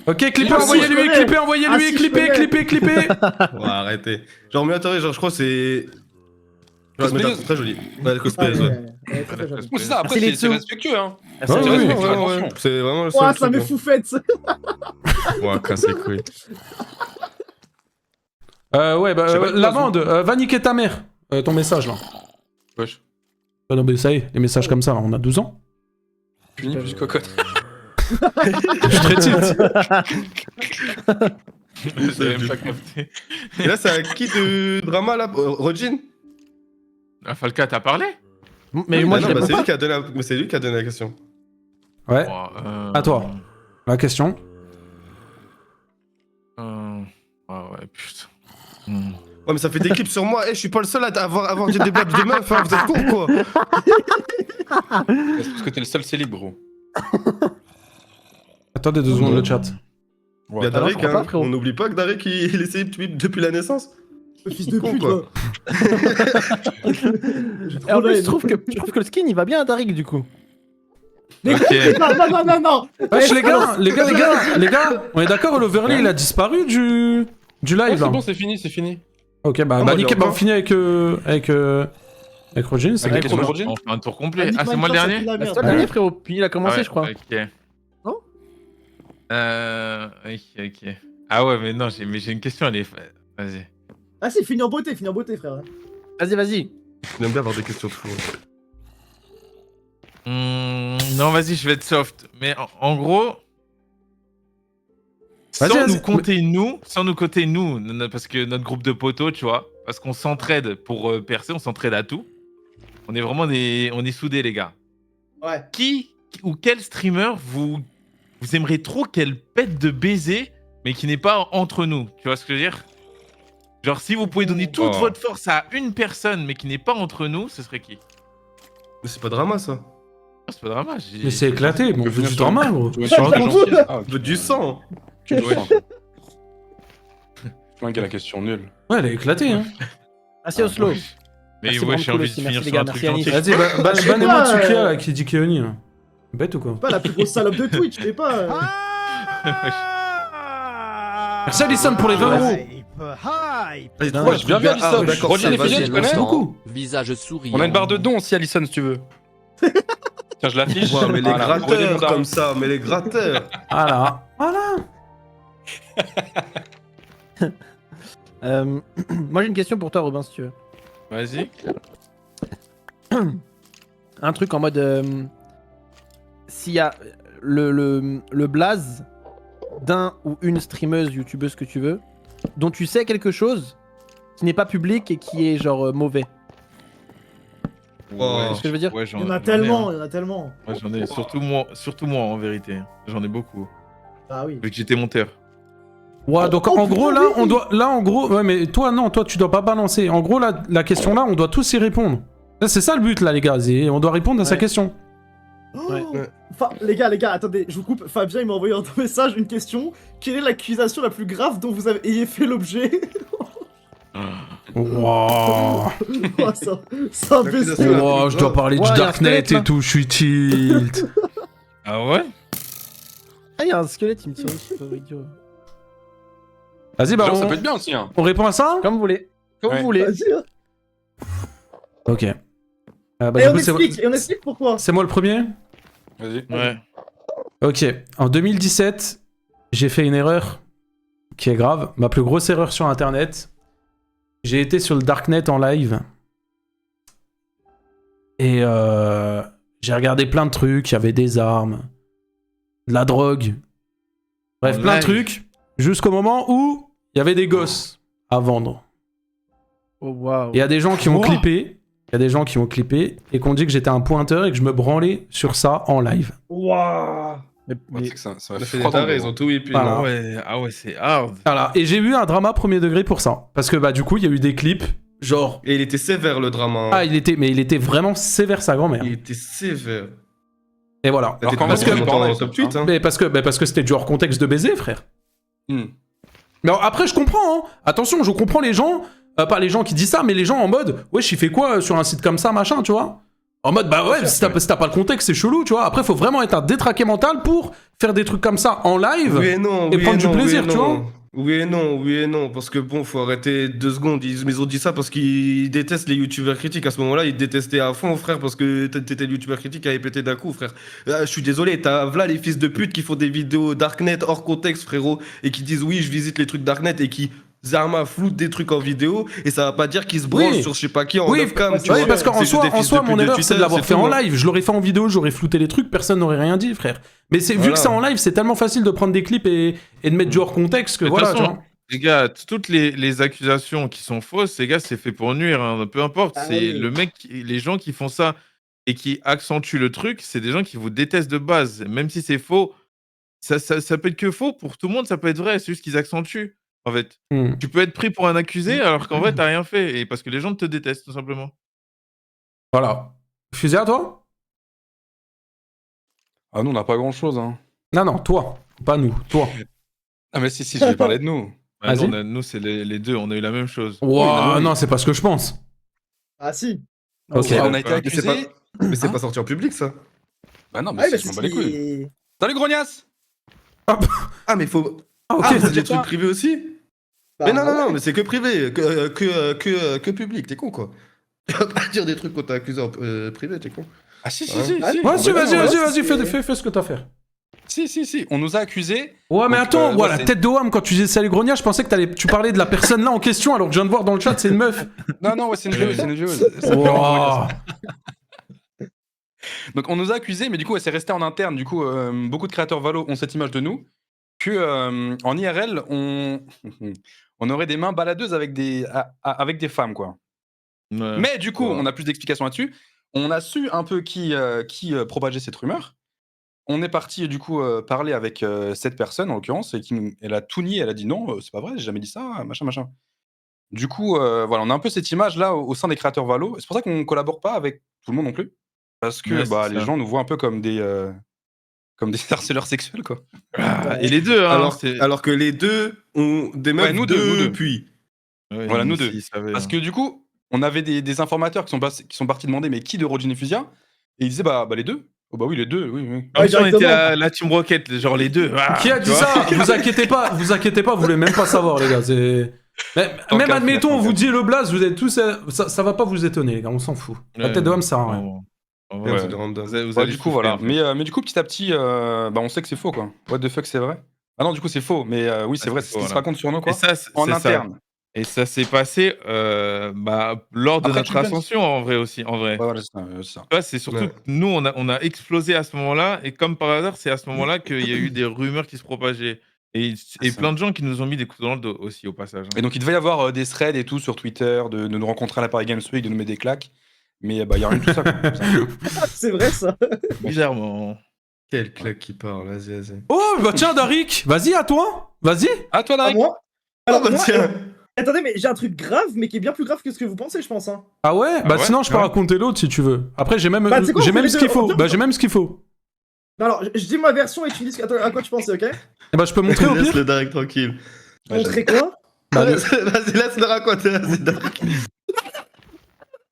Ok, clippez, Ah, si, envoyez-lui, je connais. clippez, envoyez-lui, Ah, si, je clippez, connais. clippez, clippez. Ouais, arrêtez. Genre Miatori, genre je crois que c'est. Genre, mais Cosplayeuse. très jolie. Ouais, Ah, cosplayeuse, ouais. ouais, très jolie. Oui, c'est ça, après, Merci, les c'est dessous. respectueux, hein. Merci, Ouais, les ouais, gars. ouais. Respectueux, ouais, attention. c'est vraiment le Ouah, seul ça truc, m'est hein. foufette. Ouais, casse les couilles. Ouais, bah, Je sais pas, Lavande, va niquer ta mère. Ton message, là. Wesh. Bah non, mais ça y est, les messages comme ça, on a 12 ans. Puni plus cocotte. Je suis très tilt. J'avais même pas capté. Et là, c'est à qui de drama là? Rojin? Ah, Falca, t'as parlé? Mais moi, Ah je non, bah, réponds c'est pas. lui qui a donné mais c'est lui qui a donné la question. Ouais, Oh, à toi. La question. Ouais, putain. Hmm. Ouais, mais ça fait des clips sur moi. Eh, je suis pas le seul à avoir dit des blagues de meuf, hein. Vous êtes con, quoi. C'est parce que t'es le seul célib, gros. Attendez 2 secondes le chat. Il y a Ouais. Darik, je crois pas, hein. frérot. On n'oublie pas que Darik, il essaye depuis la naissance. Le fils de Con, pute, quoi. quoi. Et en plus, je trouve que le skin il va bien à Darik du coup. Mais Ok. non. Wesh les gars, on est d'accord, l'overlay il a disparu du Ouais, live c'est là. bon, c'est fini. Ok, bah, Ah, moi, nickel, j'ai bah on encore. finit avec Roger, c'est Avec cool. question de Roger. On fait un tour complet. Nick Ah, c'est moi le Minecraft, ça dernier pue la C'est merde. toi le dernier frérot, puis il a commencé Ah ouais, je crois. Ok. Non Ok. Ah ouais, mais non, j'ai une question, elle est. Vas-y. Ah, c'est fini en beauté, frère. Vas-y. J'aime bien avoir des questions de fou. Non, vas-y, je vais être soft. Mais en gros. Vas-y, Sans vas-y. nous compter nous, parce que notre groupe de potos, tu vois, parce qu'on s'entraide pour percer, on s'entraide à tout. On est vraiment on est soudés, les gars. Ouais. Qui ou quel streamer vous aimeriez trop qu'elle pète de baiser, mais qui n'est pas entre nous? Tu vois ce que je veux dire? Genre, si vous pouvez donner toute Oh. votre force à une personne, mais qui n'est pas entre nous, ce serait qui? Mais c'est pas drama, ça. Oh, c'est pas drama. Mais c'est éclaté, bon, on veut du drama gros. Tu veux Tu te rends compte gentillesse. Ah, ok. On veut du sang. Tu veux sang. Je la question nulle. Ouais, elle est éclatée hein. Merci Oslo. Mais Merci, ouais, vraiment j'ai cool envie aussi, de finir merci, sur les un gars, truc merci, gentil. Vas-y, Je sais bannez-moi pas, Tsukia là qui dit Keoni là. Bête ou quoi? Pas la plus grosse salope de Twitch, je sais pas. Merci Alison pour les 20 euros. Vas-y, Non, trois, j'ai bien vu, ah, Alison. d'accord, Roger ça, les vas-y. Fidèles, tu connais Merci beaucoup. Visage souriant. On a une barre de dons aussi, Alison, si tu veux. Tiens, je l'affiche. Ouais, mais les Voilà, Roger gratteurs Mondard. comme ça, mais les gratteurs. Voilà. Moi j'ai une question pour toi Robin si tu veux. Vas-y. Un truc en mode s'il y a le blaze d'un ou une streameuse, youtubeuse que tu veux, dont tu sais quelque chose qui n'est pas public et qui est genre mauvais. Oh. C'est ce que je veux dire. Ouais, Il y en a tellement, il y en a tellement. Ouais, j'en ai. Surtout moi, en vérité. J'en ai beaucoup. Ah oui. Vu que j'étais monteur. Ouais, donc Oh, en gros putain, là, oui. on doit en gros ouais mais toi non, toi tu dois pas balancer. En gros là, la question là, on doit tous y répondre. Là, c'est ça le but là les gars, on doit répondre à sa Ouais. question. Ouais. Enfin, les gars, attendez, je vous coupe. Fabien, il m'a envoyé un message, une question. Quelle est l'accusation la plus grave dont vous ayez fait l'objet? Wow. Oh, c'est un L'accusation baiser. la plus Oh, je dois grave. parler Ouais, du y a un Darknet squelette, là. et tout, je suis tilt. Ah ouais? Ah, il y a un squelette, il me tire dessus, pauvre idiot. Vas-y, bah Genre, ça on, peut être bien aussi. Hein. on répond à ça? Comme vous voulez. Comme Ouais. vous voulez. Vas-y, hein. Ok. Bah, Et du on coup, explique, et on explique pourquoi. c'est moi le premier? Vas-y. Ouais. Ok. En 2017, j'ai fait une erreur qui est grave. Ma plus grosse erreur sur Internet. J'ai été sur le Darknet en live. Et j'ai regardé plein de trucs. Il y avait des armes, de la drogue. Bref, En plein de live. trucs. Jusqu'au moment où il y avait des gosses à vendre. Oh waouh. Et il y a des gens qui ont Quoi clippé. Il y a des gens qui ont clippé et qui ont dit que j'étais un pointeur et que je me branlais sur ça en live. Waouh. Mais- Ouais, c'est que ça On va a fait froid des dans le tarés, dos. ils ont tout et puis. Voilà. non. Ah ouais, c'est hard. Voilà. Et j'ai eu un drama premier degré pour ça. Parce que bah du coup, il y a eu des clips. Genre. Et il était sévère le drama. hein. Ah, il était vraiment sévère sa grand-mère. Il était sévère. Et voilà. T'étais comment parce tu que- fais monté en live, top ça, 8, hein. Mais parce que c'était du hors contexte de baiser, frère. Hmm. Mais après, je comprends, hein. Attention, je comprends les gens. Pas les gens qui disent ça, mais les gens en mode, wesh, il fait quoi sur un site comme ça, machin, tu vois? En mode, bah ouais, si t'as pas le contexte, c'est chelou, tu vois. Après, faut vraiment être un détraqué mental pour faire des trucs comme ça en live. Oui et non, et oui prendre du non, plaisir, oui et tu non. vois. Oui et non, parce que bon, faut arrêter 2 secondes. Ils ont dit ça parce qu'ils détestent les youtubeurs critiques. À ce moment-là, ils te détestaient à fond, frère, parce que t'étais le youtubeur critique qui avait pété d'un coup, frère. Je suis désolé, t'as voilà les fils de pute qui font des vidéos Darknet hors contexte, frérot, et qui disent oui, je visite les trucs Darknet et qui Zarma floutent des trucs en vidéo et ça va pas dire qu'ils se branchent Oui. sur je sais pas qui en Oui, off-cam, tu oui, vois. parce qu'en C'est juste soi, des fils de mon pute de erreur, Twitter, c'est de l'avoir c'est fait tout, en hein. live. Je l'aurais fait en vidéo, j'aurais flouté les trucs, personne n'aurait rien dit, frère. Mais vu Voilà. que c'est en live, c'est tellement facile de prendre des clips et de mettre du hors contexte que De toute voilà, tu façon, vois. Les gars, toutes les accusations qui sont fausses, les gars, c'est fait pour nuire, hein, peu importe. Ah C'est oui. le mec, les gens qui font ça et qui accentuent le truc, c'est des gens qui vous détestent de base. Même si c'est faux, ça peut être que faux. Pour tout le monde, ça peut être vrai. C'est juste qu'ils accentuent, en fait. Hmm. Tu peux être pris pour un accusé alors qu'en vrai, t'as rien fait. Et parce que les gens te détestent, tout simplement. Voilà. Fusée à toi? Ah, nous, on n'a pas grand-chose, hein. Non, toi. Pas nous, toi. Ah, mais si, je vais parler de nous. Ah, Vas-y. nous, c'est les deux. On a eu la même chose. Ouah, oui. non, c'est pas ce que je pense. Ah si. Ok. Ah, on a été Mais c'est accusés. Mais c'est Hein pas sorti en public, ça. Bah non, Ah mais oui, si, bah je m'en c'est bats les couilles. qui... Salut, grognasse. Ah, mais faut. Ah, ok. Ah, c'est des t'inquiète trucs pas. privés aussi. Bah, Mais non, ouais. mais c'est que privé, que public, t'es con quoi. Tu vas pas dire des trucs qu'on t'a accusé en privé, t'es con. Ah, si, Ouais. si. Ah, Ouais, si, bah, vas-y, ouais, vas-y, c'est- fais ce que t'as à faire. Si. On nous a accusés. Ouais, mais Donc, attends, ouais, la c'est- tête de Wam, quand tu disais salut Grogna, je pensais que tu parlais de la personne là en question, alors que je viens de voir dans le chat, c'est une meuf. Non, ouais, c'est une joueuse, Ça fait Ouah. Donc on nous a accusés, mais du coup, c'est resté en interne. Du coup, beaucoup de créateurs Valo ont cette image de nous que en IRL, on aurait des mains baladeuses avec avec des femmes, quoi. Ouais. Mais du coup, Ouais. on a plus d'explications là-dessus. On a su un peu qui propageait cette rumeur. On est parti du coup parler avec cette personne en l'occurrence et elle a tout nié. Elle a dit non, c'est pas vrai, j'ai jamais dit ça, machin. Du coup, voilà, on a un peu cette image là au sein des créateurs Valo. C'est pour ça qu'on collabore pas avec tout le monde non plus, parce que Ouais, c'est les ça. gens nous voient un peu comme des harceleurs sexuels, quoi. Ah, et les deux, hein. Alors que les deux ont des meufs Ouais, nous deux. depuis. Ouais, Voilà, nous aussi, deux. ils savaient, Parce hein. que du coup, on avait des informateurs qui sont partis demander mais qui de Rodin et Fusia, et ils disaient bah les deux. Oh bah oui, les deux, oui. Comme Ouais, si on était directement. la Team Rocket, genre les deux. Ah, Qui a tu dit vois. ça? Vous inquiétez pas, vous voulez même pas savoir, les gars. Tant Même qu'à admettons, faire, on vous dit le blaze, vous êtes tous. Ça va pas vous étonner, les gars, on s'en fout. La Ouais, tête de Wam, ça sert à rien. Ouais, Ouais. c'est des random. Vous Ouais, allez du coup, souffler, voilà. en fait. Mais du coup, petit à petit, on sait que c'est faux, quoi. What the fuck, c'est vrai? Ah non, du coup, c'est faux. Mais oui, c'est Ah, vrai, c'est c'est ce qui faux, se voilà. raconte sur nous, quoi. Et ça, En c'est ça. interne. Et ça s'est passé lors de Après notre Champions. ascension, en vrai aussi. En vrai. Ouais, voilà, c'est ça. Tu vois, c'est surtout Ouais. que nous, on a explosé à ce moment-là. Et comme par hasard, c'est à ce moment-là qu'il y a eu des rumeurs qui se propageaient. Et ça. plein de gens qui nous ont mis des coups dans le dos aussi, au passage. Et donc, il devait y avoir des threads et tout sur Twitter, de nous rencontrer à la Paris Games Week, de nous mettre des claques. Mais il y a rien de tout ça, quoi. C'est vrai ça. Bizarrement. Quel claque qui parle, vas-y. Oh, bah tiens, Darik, vas-y, à toi. Vas-y. À toi, À Darik. moi. Ah Alors bah moi, tiens. attendez, mais j'ai un truc grave, mais qui est bien plus grave que ce que vous pensez, je pense. Hein. Ah ouais? Bah ouais? sinon, je peux Ouais. raconter l'autre si tu veux. Après, j'ai même, Bah, tu sais quoi, on fait les ce deux, qu'il faut. on fait Bah, j'ai même ce qu'il faut. Non, alors, je dis ma version et tu me dis à quoi tu pensais, ok? Et bah, je peux montrer au Laisse pire. le direct tranquille. Ouais, Montrer quoi? Bah, Vas-y, laisse-le raconter, vas-y, Dark.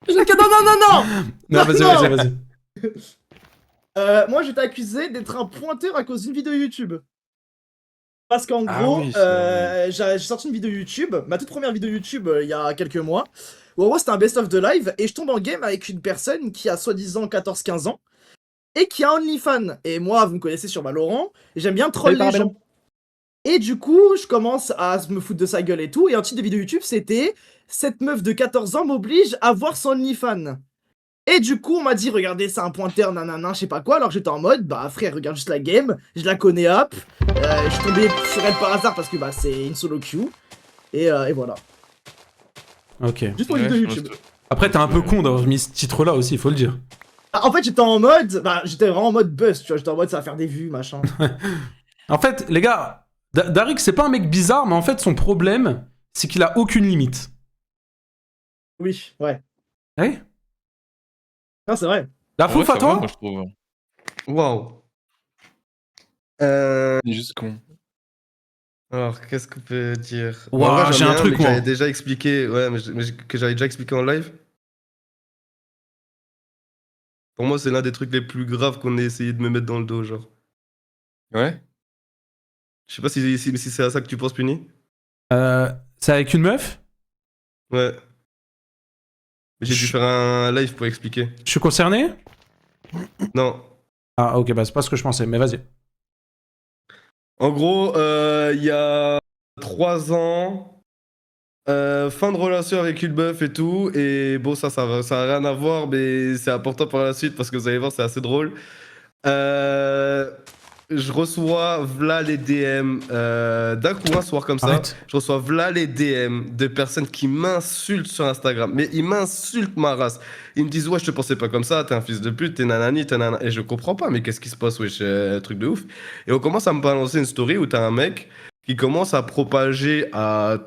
Non! Non, vas-y, Non. vas-y. Moi, j'étais accusé d'être un pointeur à cause d'une vidéo YouTube. Parce qu'en Ah gros, oui, c'est j'ai sorti une vidéo YouTube, ma toute première vidéo YouTube il y a quelques mois, où en gros c'était un best-of de live, et je tombe en game avec une personne qui a soi-disant 14-15 ans, et qui a OnlyFans. Et moi, vous me connaissez sur Valorant, j'aime bien troll les gens. Et du coup, je commence à me foutre de sa gueule et tout, et un titre de vidéo YouTube c'était « Cette meuf de 14 ans m'oblige à voir son OnlyFans ». Et du coup, on m'a dit, regardez, c'est un pointeur, nanana, je sais pas quoi. Alors j'étais en mode, bah frère, regarde juste la game, je la connais hop. Je suis tombé sur elle par hasard parce que bah c'est une solo queue. Et voilà. Ok. Juste pour une Ouais, vidéo je YouTube. pense Après, t'es un peu con d'avoir mis ce titre-là aussi, il faut le dire. Ah, en fait, j'étais en mode, bah j'étais vraiment en mode buzz, tu vois. J'étais en mode, ça va faire des vues, machin. En fait, les gars, Darik, c'est pas un mec bizarre, mais en fait, son problème, c'est qu'il a aucune limite. Oui, ouais. Ouais. Non, c'est vrai. La En vrai, fouf à ça va, toi? moi, je trouve. Waouh. Il est juste con. Alors, qu'est-ce qu'on peut dire Ouah, En vrai, j'ai j'en ai un truc, mais que moi. j'avais déjà expliqué, ouais, que j'avais déjà expliqué en live. Pour moi, c'est l'un des trucs les plus graves qu'on ait essayé de me mettre dans le dos, genre. Ouais. Je sais pas si c'est à ça que tu penses, Puni. C'est avec une meuf? Ouais. J'ai dû faire un live pour expliquer. Je suis concerné? Non. Ah, ok, bah c'est pas ce que je pensais, mais vas-y. En gros, il y a 3 ans, fin de relation avec une meuf et tout, et bon, ça a rien à voir, mais c'est important par la suite parce que vous allez voir, c'est assez drôle. je reçois v'là les DM d'un coup un soir comme ça. Arrête. Je reçois v'là les DM de personnes qui m'insultent sur Instagram. Mais ils m'insultent ma race. Ils me disent ouais, je te pensais pas comme ça, t'es un fils de pute, t'es nanani, t'es nanana. Et je comprends pas, mais qu'est-ce qui se passe, wesh, truc de ouf. Et on commence à me balancer une story où t'as un mec qui commence à propager à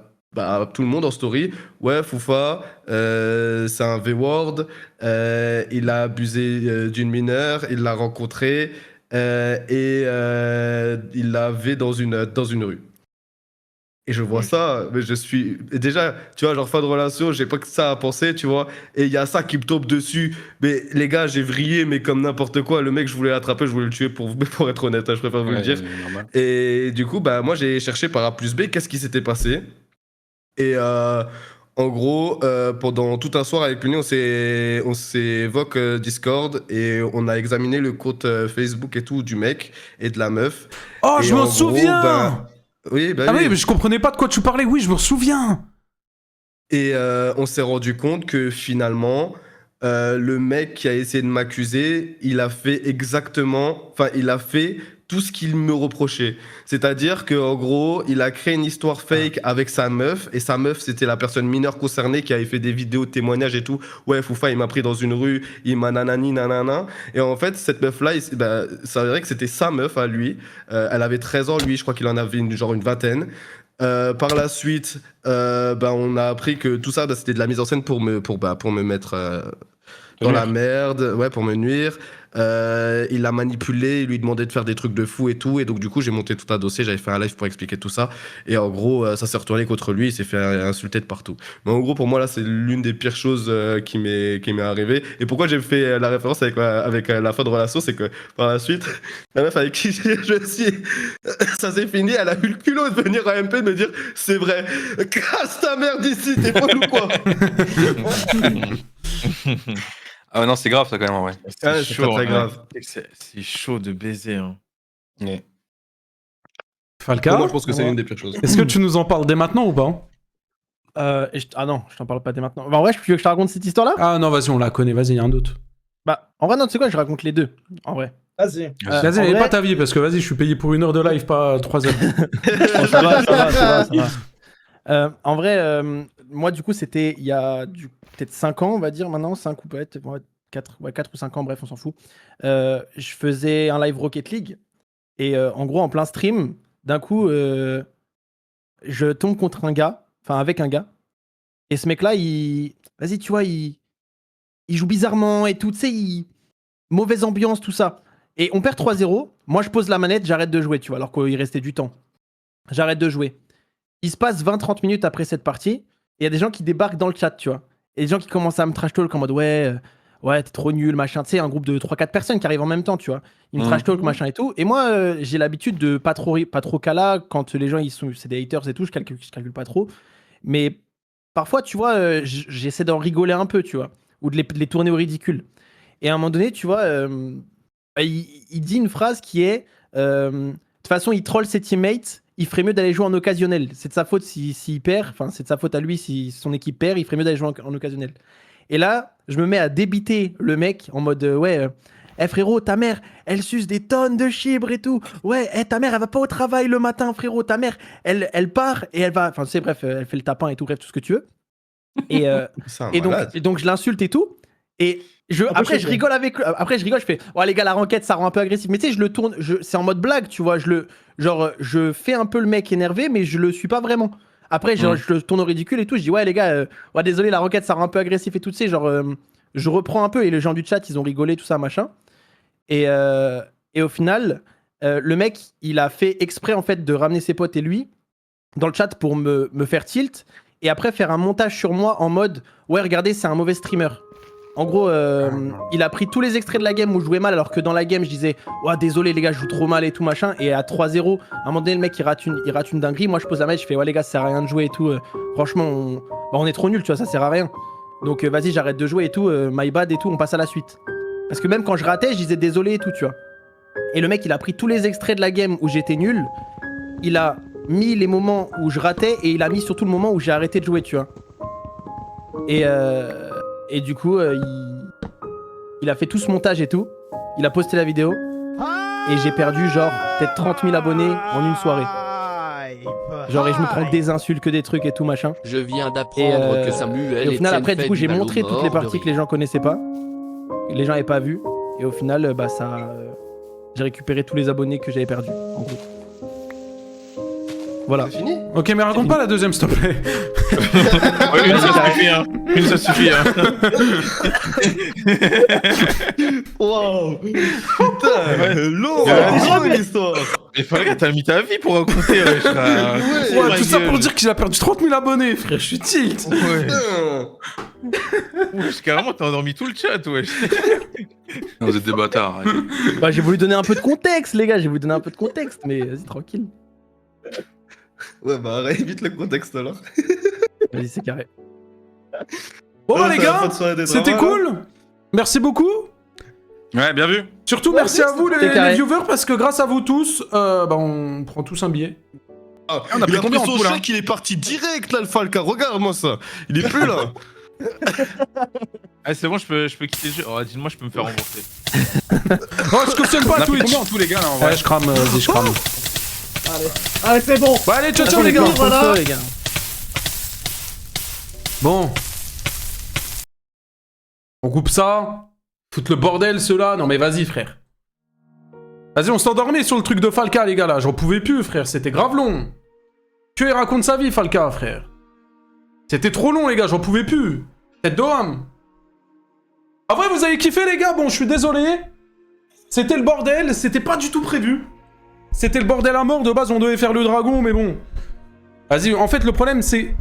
tout le monde en story. Ouais, Foufa, c'est un V-word, il a abusé d'une mineure, il l'a rencontrée. Il l'avait dans une rue. Et je vois ça, mais je suis. Et déjà, tu vois, genre fin de relation, j'ai pas que ça à penser, tu vois. Et il y a ça qui me tombe dessus. Mais les gars, j'ai vrillé, mais comme n'importe quoi. Le mec, je voulais l'attraper, je voulais le tuer pour être honnête, hein, je préfère vous le dire. Normal. Et du coup, bah, moi, j'ai cherché par A plus B, qu'est-ce qui s'était passé. Et en gros, pendant tout un soir avec lui, on s'évoque Discord et on a examiné le compte Facebook et tout du mec et de la meuf. Oh, Et je en m'en gros, souviens. bah, oui, bah Ah oui. oui, mais je comprenais pas de quoi tu parlais. Oui, je me souviens. Et on s'est rendu compte que finalement, le mec qui a essayé de m'accuser, il a fait tout ce qu'il me reprochait. C'est-à-dire qu'en gros, il a créé une histoire fake avec sa meuf, et sa meuf, c'était la personne mineure concernée qui avait fait des vidéos de témoignages et tout. Ouais, Foufa, il m'a pris dans une rue, il m'a nanani, nanana. Et en fait, cette meuf-là, ça veut dire que c'était sa meuf à lui. Elle avait 13 ans, lui, je crois qu'il en avait une vingtaine. Par la suite, on a appris que tout ça, c'était de la mise en scène pour me mettre dans la merde, ouais, pour me nuire. Il l'a manipulé, il lui demandait de faire des trucs de fou et tout. Et donc, du coup, j'ai monté tout un dossier, j'avais fait un live pour expliquer tout ça. Et en gros, ça s'est retourné contre lui, il s'est fait insulter de partout. Mais en gros, pour moi, là, c'est l'une des pires choses qui m'est arrivée. Et pourquoi j'ai fait la référence avec la fin de relation, c'est que par la suite, la meuf avec qui je suis, ça s'est fini, elle a eu le culot de venir à MP de me dire c'est vrai, casse ta mère d'ici, t'es folle ou quoi? Ah non, c'est grave ça quand même, ouais. C'est chaud, très grave. C'est chaud de baiser. Hein. Ouais. Falca, Moi, je pense que c'est l'une des pires choses. est-ce que tu nous en parles dès maintenant ou pas? Ah non, je t'en parle pas dès maintenant. Bah, en vrai, tu veux que je te raconte cette histoire-là? Ah non, vas-y, on la connaît, vas-y, y a un doute. Bah, en vrai, non, tu sais quoi, je raconte les deux. En vrai. Vas-y. Vas-y, en mais vrai- pas ta vie, parce que vas-y, je suis payé pour 1 heure de live, pas 3 heures. Oh, ça va, ça va, ça va, ça va. En vrai, moi, du coup, c'était il y a peut-être 5 ans, on va dire maintenant, 5 ou peut-être 4 ou 5 ans, bref, on s'en fout. Je faisais un live Rocket League et en gros, en plein stream, d'un coup, je tombe contre un gars, enfin avec un gars, et ce mec-là, vas-y, tu vois, il joue bizarrement et tout, tu sais, mauvaise ambiance, tout ça. Et on perd 3-0, moi je pose la manette, j'arrête de jouer, tu vois, alors qu'il restait du temps. J'arrête de jouer. Il se passe 20-30 minutes après cette partie, et il y a des gens qui débarquent dans le chat, tu vois. Et des gens qui commencent à me trash talk en mode ouais, t'es trop nul, machin. Tu sais, un groupe de 3-4 personnes qui arrivent en même temps, tu vois. Ils me trash talk, machin et tout. Et moi, j'ai l'habitude de pas trop cala quand les gens, c'est des haters et tout, je calcule pas trop. Mais parfois, tu vois, j'essaie d'en rigoler un peu, tu vois. Ou de les tourner au ridicule. Et à un moment donné, tu vois, il dit une phrase qui est de toute façon, il troll ses teammates, il ferait mieux d'aller jouer en occasionnel. C'est de sa faute s'il perd, enfin, c'est de sa faute à lui si son équipe perd, il ferait mieux d'aller jouer en occasionnel. Et là, je me mets à débiter le mec en mode frérot, ta mère, elle suce des tonnes de chibres et tout. Ouais, ta mère, elle va pas au travail le matin, frérot. Ta mère, elle part et elle va. Enfin, tu sais, bref, elle fait le tapin et tout, bref, tout ce que tu veux. Et, C'est un et malade. donc, je l'insulte et tout. Et après, je rigole avec lui. Après, je fais ouais, les gars, la renquête, ça rend un peu agressif. Mais tu sais, je le tourne, c'est en mode blague, tu vois. Je fais un peu le mec énervé, mais je le suis pas vraiment. Après, je le tourne au ridicule et tout. Je dis, ouais, les gars, ouais, désolé, la renquête, ça rend un peu agressif et tout. Tu sais, je reprends un peu. Et les gens du chat, ils ont rigolé, tout ça, machin. Et au final, le mec, il a fait exprès, en fait, de ramener ses potes et lui dans le chat pour me faire tilt. Et après, faire un montage sur moi en mode, ouais, regardez, c'est un mauvais streamer. En gros, il a pris tous les extraits de la game où je jouais mal, alors que dans la game, je disais ouais, désolé les gars, je joue trop mal et tout machin. Et à 3-0, à un moment donné, le mec il rate une dinguerie. Moi, je pose la manette, je fais ouais, les gars, ça sert à rien de jouer et tout. Franchement, on est trop nuls, tu vois, ça sert à rien. Donc, vas-y, j'arrête de jouer et tout. My bad et tout, on passe à la suite. Parce que même quand je ratais, je disais désolé et tout, tu vois. Et le mec, il a pris tous les extraits de la game où j'étais nul. Il a mis les moments où je ratais et il a mis surtout le moment où j'ai arrêté de jouer, tu vois. Et du coup, il a fait tout ce montage et tout. Il a posté la vidéo. et j'ai perdu genre peut-être 30 000 abonnés en une soirée. Genre et je me prends que des insultes, que des trucs et tout machin. Je viens d'apprendre que Samuel Et au final Etienne après du fait coup j'ai mal au montré toutes les mort de parties que rire. les gens connaissaient pas, que les gens avaient pas vu. Et au final bah ça, j'ai récupéré tous les abonnés que j'avais perdus en gros. Voilà. C'est fini? Ok, mais raconte pas la deuxième, s'il te plaît. Ouais, une, ça suffit, hein. Une, ça suffit, hein. Waouh. Putain, long, l'histoire. Mais Falca, t'as mis ta vie pour raconter, wesh. Ouais, tout ça pour dire qu'il a perdu 30 000 abonnés, frère, je suis tilt. Ouais. Putain. Wesh, carrément, t'as endormi tout le chat, wesh. Vous êtes des bâtards. Ouais. Bah j'ai voulu donner un peu de contexte les gars, j'ai voulu donner un peu de contexte, mais vas-y tranquille. Ouais, bah arrête vite le contexte alors. Vas-y c'est carré. Bon, bah, Ouais, les ça va gars, pas de soirée des c'était dramas, cool. Merci beaucoup. Ouais, bien vu. Surtout, Ouais, merci à vous, c'était les carré. viewers, parce que grâce à vous tous, bah, on prend tous un billet. Ah, on a il pris a combien pris en son tout, là chèque, il est parti direct là, le Falca. Regarde-moi ça. Il est plus là. Ah, c'est bon, je peux quitter le jeu. Oh, dis-moi, je peux me faire rembourser. Oh, je cautionne On pas a pris Twitch. combien en tout, les gars, là, en Ouais, vrai? je crame, vas-y, je crame. Allez, c'est bon. Bah, allez, ciao, ciao, On les est gars. plein de feu, les gars. Bon. On coupe ça. Foutre le bordel, ceux-là. Non, mais vas-y, frère. Vas-y, on s'endormait sur le truc de Falca, les gars, là. J'en pouvais plus, frère. C'était grave long. Que il raconte sa vie, Falca, frère. C'était trop long, les gars. J'en pouvais plus. Tête de ham. En vrai, vous avez kiffé, les gars. Bon, je suis désolé. C'était le bordel. C'était pas du tout prévu. C'était le bordel à mort. De base, on devait faire le dragon, mais bon. Vas-y, en fait, le problème, c'est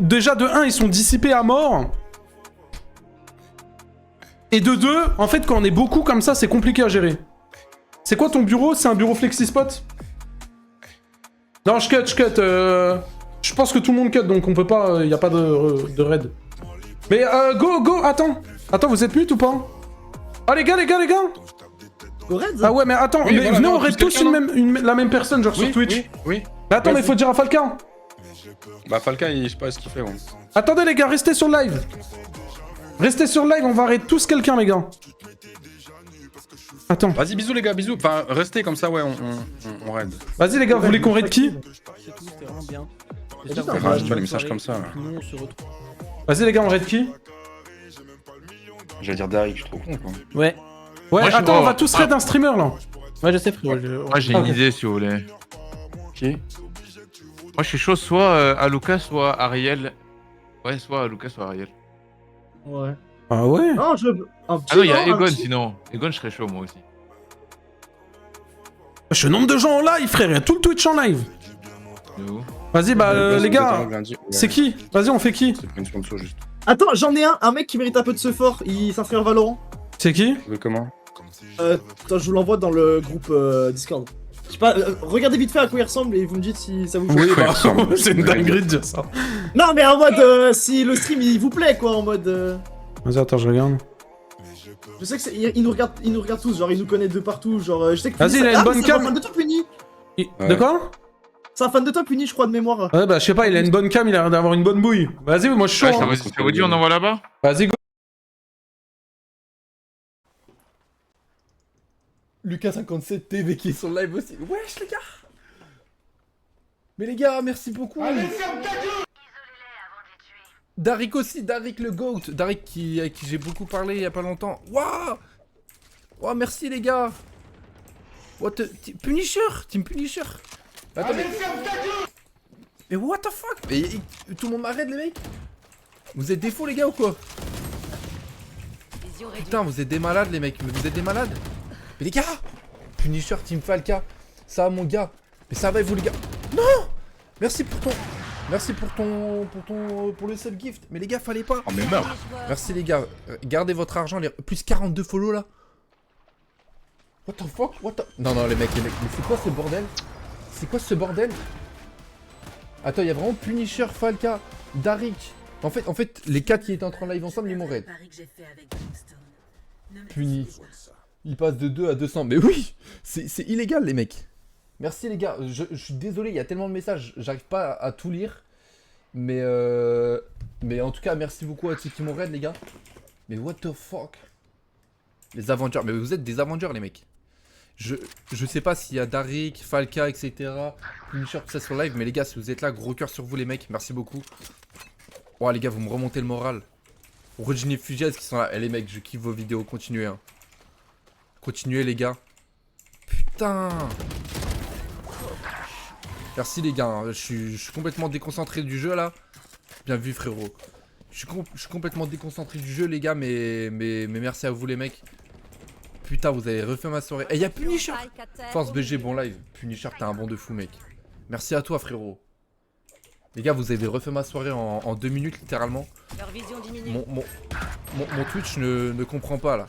déjà, de 1, ils sont dissipés à mort. Et de 2, en fait, quand on est beaucoup comme ça, c'est compliqué à gérer. C'est quoi ton bureau? C'est un bureau FlexiSpot? Non, je cut. Je pense que tout le monde cut, donc on peut pas... y a pas de raid. Mais go, attends. Attends, vous êtes mute ou pas? Ah, les gars. Go Reds. Ah ouais, mais attends, Oui, mais voilà, venez, non, on raid tous tous la même personne, genre sur Oui, Twitch. oui. Mais attends, mais Vas-y. faut dire à Falca. Bah, Falca, je sais pas ce qu'il fait, bon. Attendez, les gars, restez sur le live. Restez sur le live, on va raid tous quelqu'un, les gars. Attends. Vas-y, bisous, les gars, bisous. Enfin, restez comme ça, ouais, on raid. Vas-y, les gars, vous voulez qu'on raid qui? C'est tout, c'était vraiment bien. putain, rage pas les messages comme ça, là. Nous, on se retrouve. Vas-y, les gars, on raid qui? J'allais dire Derrick, je suis trop con, quoi. Ouais. Ouais, Moi, je- attends, on va oh, tous raid un streamer, là. Ouais, je sais, frérot. Moi, j'ai une idée, si vous voulez. Qui? Moi, je suis chaud, soit Aluka, soit Ariel. Ouais, soit Aluka, soit Ariel. Ouais. Ah ouais? Non, je. Un petit Ah non, il y a un Egon, petit- sinon. Egon, je serais chaud, moi aussi. Je suis nombre de gens en live, frère, il y a tout le Twitch en live. De où Vas-y, bah, Vas-y, les gars, peut-être un lundi. Ouais, c'est qui? Vas-y, on fait qui? C'est pas une sponsor, juste. Attends, j'en ai un mec qui mérite un peu de ce fort. Il s'inscrit à Valorant. C'est qui? Tu veux comment? Attends, je vous l'envoie dans le groupe Discord. Je sais pas, regardez vite fait à quoi il ressemble et vous me dites si ça vous plaît. Oui, Ouais, bah, ressemble. c'est une dinguerie de dire ça. Non, mais en mode si le stream il vous plaît, quoi, en mode. Vas-y, attends, je regarde. Je sais que il nous regarde tous, genre il nous connaît de partout, genre je sais que. Vas-y, il a une mais bonne c'est un cam. fan de toi, Puni. De Ouais. quoi? C'est un fan de toi, Puni, je crois, de mémoire. Ouais, bah, je sais pas, il a une bonne cam, il a l'air d'avoir une bonne bouille. Vas-y, moi, je suis Ouais, chaud. ça, hein. ça vous dit, on envoie là-bas? Vas-y, go. Lucas57 TV qui est sur le live aussi. Wesh les gars. Mais les gars, merci beaucoup. Darik aussi, Darik le GOAT. Darik avec qui j'ai beaucoup parlé il y a pas longtemps. Waouh. Waouh, merci les gars. What the... Punisher, Team Punisher. Attends, mais what the fuck? Mais tout le monde m'arrête les mecs. Vous êtes des faux les gars ou quoi? Putain, vous êtes des malades les mecs, mais vous êtes des malades. Mais les gars, Punisher, Team Falca, ça va mon gars. Mais ça va et vous les gars? Non. Merci pour le sub gift. Mais les gars, fallait pas. Oh, mais merde. Merci les gars, gardez votre argent, plus 42 follow là. What the fuck? Non les mecs, mais c'est quoi ce bordel? C'est quoi ce bordel? Attends, il y a vraiment Punisher, Falca, Darik. En fait, les 4 qui étaient en train de live ensemble, ils m'ont raid. Puni. Il passe de 2 à 200. Mais oui, c'est illégal les mecs. Merci les gars, je suis désolé, il y a tellement de messages, j'arrive pas à tout lire. Mais en tout cas, merci beaucoup à ceux qui m'ont raid les gars. Mais what the fuck? Les Avengers, mais vous êtes des Avengers les mecs. Je sais pas s'il y a Darik, Falca, etc. Punisher, tout ça sur live, mais les gars, si vous êtes là, gros cœur sur vous, les mecs, merci beaucoup. Oh, les gars, vous me remontez le moral. Regini Fugias qui sont là. Eh, les mecs, je kiffe vos vidéos, continuez, hein. Continuez, les gars. Putain. Merci, les gars, hein. Je suis complètement déconcentré du jeu, là. Bien vu, frérot. Je suis complètement déconcentré du jeu, les gars, mais merci à vous, les mecs. Putain, vous avez refait ma soirée. Eh, y'a Punisher. Force BG, bon live. Punisher, t'es un bon de fou, mec. Merci à toi, frérot. Les gars, vous avez refait ma soirée en 2 minutes, littéralement. Mon Twitch ne comprend pas, là.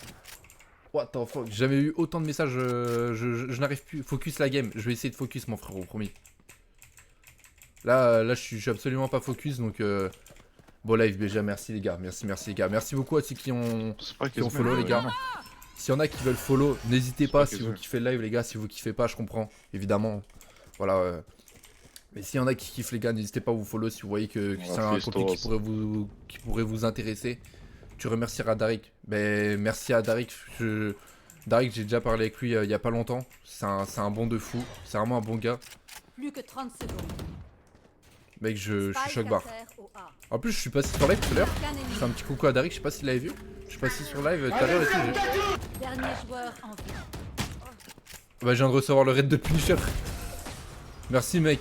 What the fuck. J'ai jamais eu autant de messages. Je n'arrive plus. Focus la game. Je vais essayer de focus, mon frérot, promis. Là, je suis absolument pas focus, donc... Bon live, BG, merci, les gars. Merci, les gars. Merci beaucoup à ceux qui ont follow, les gars. S'il y en a qui veulent follow, n'hésitez pas si vous kiffez le live, les gars. Si vous kiffez pas, je comprends, évidemment. Voilà. Mais s'il y en a qui kiffent, les gars, n'hésitez pas à vous follow si vous voyez que c'est un topic qui pourrait vous intéresser. Tu remercieras Darik. Ben, merci à Darik. Darik, j'ai déjà parlé avec lui il y a pas longtemps. C'est un bon de fou. C'est vraiment un bon gars. Plus que 30 secondes. Mec, je suis choc barre. En plus, je suis passé sur live tout à l'heure. Je fais un petit coucou à Darik, je sais pas s'il l'avait vu. Je suis passé sur live tout à l'heure et tout. Dernier joueur en vie. Bah, je viens de recevoir le raid de Punisher. Merci, mec.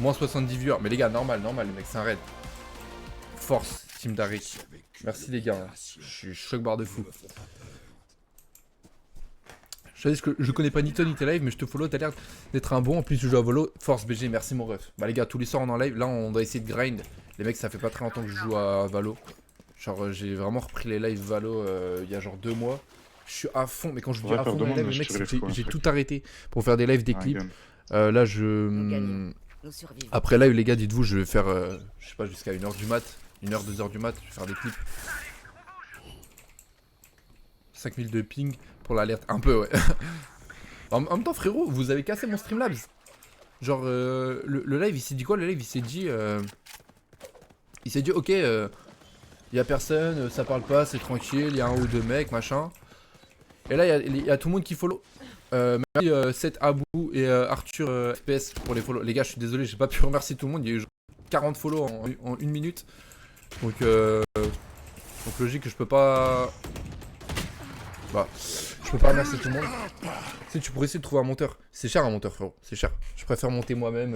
Moins 70 viewers. Mais les gars, normal, les mecs, c'est un raid. Force, Team Darik. Merci, les gars. Je suis choc barre de fou. Je connais pas ni toi ni tes lives, mais je te follow, t'as l'air d'être un bon. En plus, je joue à Volo. Force BG, merci mon ref. Bah, les gars, tous les soirs on est en live. Là, on doit essayer de grind. Les mecs, ça fait pas très longtemps que je joue à Valo. Genre, j'ai vraiment repris les lives Valo il y a genre 2 mois. Je suis à fond, mais quand je dis à fond dans les lives, les mecs, j'ai tout arrêté pour faire des lives, des clips. Là, après live, les gars, dites-vous, je vais faire, je sais pas, jusqu'à 1h du mat. 1h, 2h du mat, je vais faire des clips. 5000 de ping pour l'alerte. Un peu, ouais. En même temps, frérot, vous avez cassé mon Streamlabs. Genre, le live, il s'est dit quoi? Le live, il s'est dit, ok, y a personne, ça parle pas, c'est tranquille, il y a 1 ou 2 mecs, machin. Et là, il y a tout le monde qui follow. Merci Seth Abou et Arthur FPS pour les follow. Les gars, je suis désolé, j'ai pas pu remercier tout le monde. Il y a eu genre 40 follow en 1 minute. Donc logique que je peux pas... Bah, je peux pas remercier tout le monde. Tu sais, tu pourrais essayer de trouver un monteur. C'est cher un monteur, frérot. C'est cher. Je préfère monter moi-même.